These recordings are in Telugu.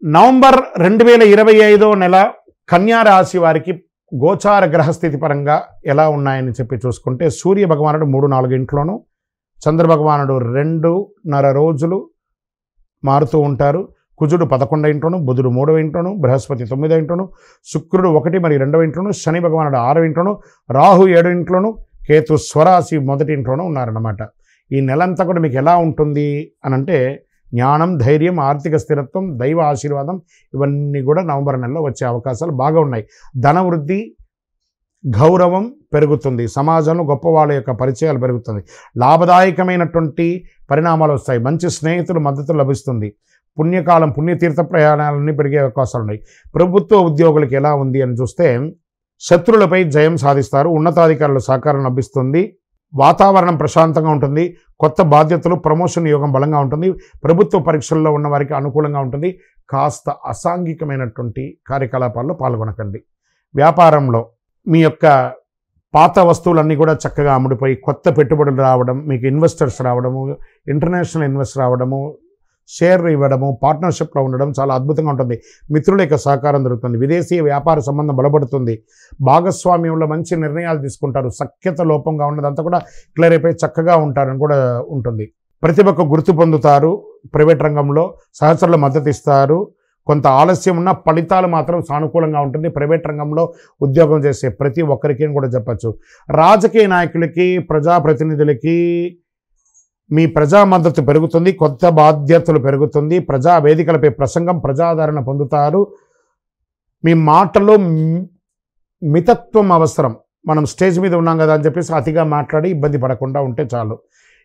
నవంబర్ 2025 నెల కన్యా రాశి వారికి గోచార గ్రహస్థితి పరంగా ఎలా ఉన్నాయని చెప్పి చూసుకుంటే సూర్య భగవానుడు 3-4 ఇంట్లోనూ, చంద్ర భగవానుడు 2.5 రోజులు మారుతూ ఉంటారు. కుజుడు 11 ఇంట్లోను, బుధుడు 3వ ఇంట్లోను, బృహస్పతి 9వ ఇంట్లోను, శుక్రుడు 1 మరియు 2వ ఇంట్లోను, శని భగవానుడు 6వ ఇంట్లోను, రాహు 7 ఇంట్లోను, కేతు స్వరాశి 1 ఇంట్లోనూ ఉన్నారన్నమాట. ఈ నెలంతా కూడా మీకు ఎలా ఉంటుంది అనంటే జ్ఞానం, ధైర్యం, ఆర్థిక స్థిరత్వం, దైవ ఆశీర్వాదం ఇవన్నీ కూడా నవంబర్ నెలలో వచ్చే అవకాశాలు బాగా ఉన్నాయి. ధన వృద్ధి, గౌరవం పెరుగుతుంది. సమాజంలో గొప్ప వాళ్ళ యొక్క పరిచయాలు పెరుగుతుంది. లాభదాయకమైనటువంటి పరిణామాలు వస్తాయి. మంచి స్నేహితులు మద్దతు లభిస్తుంది. పుణ్యకాలం, పుణ్యతీర్థ ప్రయాణాలన్నీ పెరిగే అవకాశాలు ఉన్నాయి. ప్రభుత్వ ఉద్యోగులకు ఎలా ఉంది అని చూస్తే శత్రులపై జయం సాధిస్తారు. ఉన్నతాధికారుల సహకారం లభిస్తుంది. వాతావరణం ప్రశాంతంగా ఉంటుంది. కొత్త బాధ్యతలు, ప్రమోషన్ యోగం బలంగా ఉంటుంది. ప్రభుత్వ పరీక్షల్లో ఉన్న వారికి అనుకూలంగా ఉంటుంది. కాస్త అసాంఘికమైనటువంటి కార్యకలాపాల్లో పాల్గొనకండి. వ్యాపారంలో మీ యొక్క పాత వస్తువులన్నీ కూడా చక్కగా అమ్ముడిపోయి కొత్త పెట్టుబడులు రావడం, మీకు ఇన్వెస్టర్స్ రావడము, ఇంటర్నేషనల్ ఇన్వెస్ట్ రావడము, షేర్ ఇవ్వడము, పార్ట్నర్షిప్లో ఉండడం చాలా అద్భుతంగా ఉంటుంది. మిత్రుల యొక్క సహకారం దొరుకుతుంది. విదేశీ వ్యాపార సంబంధం బలపడుతుంది. భాగస్వామ్యంలో మంచి నిర్ణయాలు తీసుకుంటారు. సఖ్యత లోపంగా ఉన్నదంతా కూడా క్లియర్ అయిపోయి చక్కగా ఉంటారని కూడా ఉంటుంది. ప్రతిభకు గుర్తు పొందుతారు. ప్రైవేట్ రంగంలో సహచరుల మద్దతు ఇస్తారు. కొంత ఆలస్యం ఉన్న ఫలితాలు మాత్రం సానుకూలంగా ఉంటుంది. ప్రైవేట్ రంగంలో ఉద్యోగం చేసే ప్రతి ఒక్కరికి కూడా చెప్పచ్చు. రాజకీయ నాయకులకి, ప్రజాప్రతినిధులకి మీ ప్రజా మద్దతు పెరుగుతుంది. కొత్త బాధ్యతలు పెరుగుతుంది. ప్రజా వేదికలపై ప్రసంగం, ప్రజాదరణ పొందుతారు. మీ మాటలో మితత్వం అవసరం. మనం స్టేజ్ మీద ఉన్నాం కదా అని చెప్పేసి అతిగా మాట్లాడి ఇబ్బంది పడకుండా ఉంటే చాలు.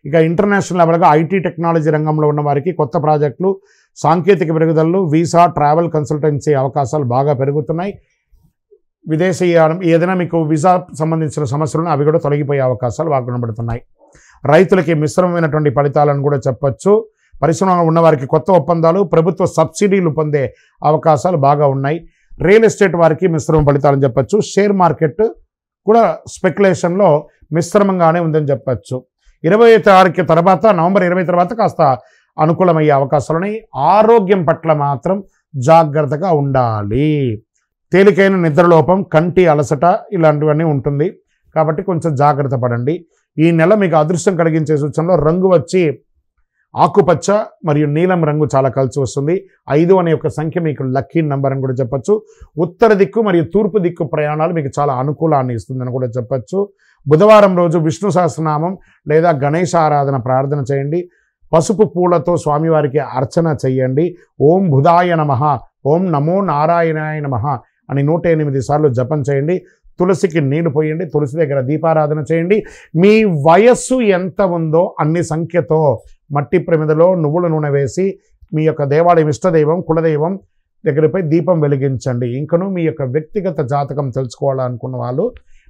ఇక ఇంటర్నేషనల్ లెవెల్గా ఐటీ టెక్నాలజీ రంగంలో ఉన్న వారికి కొత్త ప్రాజెక్టులు, సాంకేతిక పెరుగుదలలు, వీసా, ట్రావెల్ కన్సల్టెన్సీ అవకాశాలు బాగా పెరుగుతున్నాయి. విదేశీయానం ఏదైనా మీకు వీసా సంబంధించిన సమస్యలను అవి కూడా తొలగిపోయే అవకాశాలు బాగా కనబడుతున్నాయి. రైతులకి మిశ్రమమైనటువంటి ఫలితాలను కూడా చెప్పచ్చు. పరిశ్రమలో ఉన్నవారికి కొత్త ఒప్పందాలు, ప్రభుత్వ సబ్సిడీలు పొందే అవకాశాలు బాగా ఉన్నాయి. రియల్ ఎస్టేట్ వారికి మిశ్రమ ఫలితాలని చెప్పచ్చు. షేర్ మార్కెట్ కూడా స్పెక్యులేషన్లో మిశ్రమంగానే ఉందని చెప్పచ్చు. 20 తారీఖు తర్వాత, నవంబర్ 20 తర్వాత కాస్త అనుకూలమయ్యే అవకాశాలని. ఆరోగ్యం పట్ల మాత్రం జాగ్రత్తగా ఉండాలి. తేలికైన నిద్రలోపం, కంటి అలసట ఇలాంటివన్నీ ఉంటుంది. కాబట్టి కొంచెం జాగ్రత్త పడండి. ఈ నెల మీకు అదృష్టం కలిగించే సూచనలో రంగు వచ్చి ఆకుపచ్చ మరియు నీలం రంగు చాలా కలిసి వస్తుంది. 5 అనే ఒక సంఖ్య మీకు లక్కీ నెంబర్ అని కూడా చెప్పచ్చు. ఉత్తర దిక్కు మరియు తూర్పు దిక్కు ప్రయాణాలు మీకు చాలా అనుకూలాన్ని ఇస్తుందని కూడా చెప్పచ్చు. బుధవారం రోజు విష్ణు సహస్రనామం లేదా గణేశ ఆరాధన ప్రార్థన చేయండి. పసుపు పూలతో స్వామివారికి అర్చన చేయండి. ఓం బుధాయ నమః, ఓం నమో నారాయణాయ నమః అని 108 సార్లు జపం చేయండి. తులసికి నీళ్లు పోయండి. తులసి దగ్గర దీపారాధన చేయండి. మీ వయస్సు ఎంత ఉందో అన్ని సంఖ్యతో మట్టి ప్రమిదలో నువ్వుల నూనె వేసి మీ యొక్క దేవాలయం, ఇష్టదైవం, కులదైవం దగ్గరపై దీపం వెలిగించండి. ఇంకను మీ యొక్క వ్యక్తిగత జాతకం తెలుసుకోవాలనుకున్న వాళ్ళు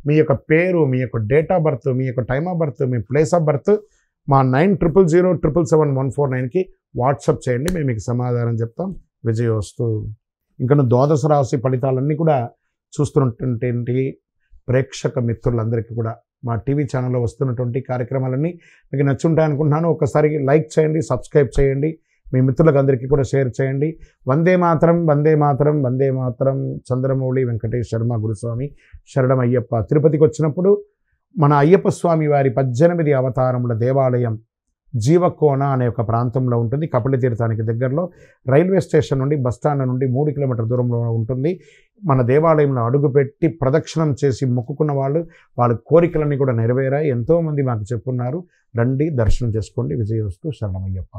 మీ యొక్క పేరు, మీ యొక్క డేట్ ఆఫ్ బర్త్, మీ యొక్క time of birth, me place of birth మా 9000077149కి వాట్సాప్ చేయండి. మేము మీకు సమాధానం చెప్తాం. విజయోస్తు. ఇంకను ద్వాదశ రాశి ఫలితాలన్నీ కూడా చూస్తున్నటువంటి ప్రేక్షక మిత్రులందరికీ కూడా మా టీవీ ఛానల్లో వస్తున్నటువంటి కార్యక్రమాలన్నీ మీకు నచ్చుంటాయి అనుకుంటున్నాను. ఒకసారి లైక్ చేయండి, సబ్స్క్రైబ్ చేయండి, మీ మిత్రులకు అందరికీ కూడా షేర్ చేయండి. వందే మాతరం, వందే మాతరం, వందే మాతరం. చంద్రమౌళి వెంకటేష్ శర్మ గురుస్వామి శరణం అయ్యప్ప. తిరుపతికి వచ్చినప్పుడు మన అయ్యప్ప స్వామి వారి 18 అవతారముల దేవాలయం జీవకోన అనే ఒక ప్రాంతంలో ఉంటుంది. కపిలతీర్థానికి దగ్గరలో రైల్వే స్టేషన్ నుండి, బస్టాండ్ నుండి 3 కిలోమీటర్ల దూరంలో ఉంటుంది. మన దేవాలయంలో అడుగుపెట్టి ప్రదక్షిణం చేసి మొక్కుకున్న వాళ్ళ కోరికలన్నీ కూడా నెరవేరాయి. ఎంతోమంది మాకు చెప్పున్నారు. రండి, దర్శనం చేసుకోండి. విజయోస్తు. శరణమయ్యప్ప.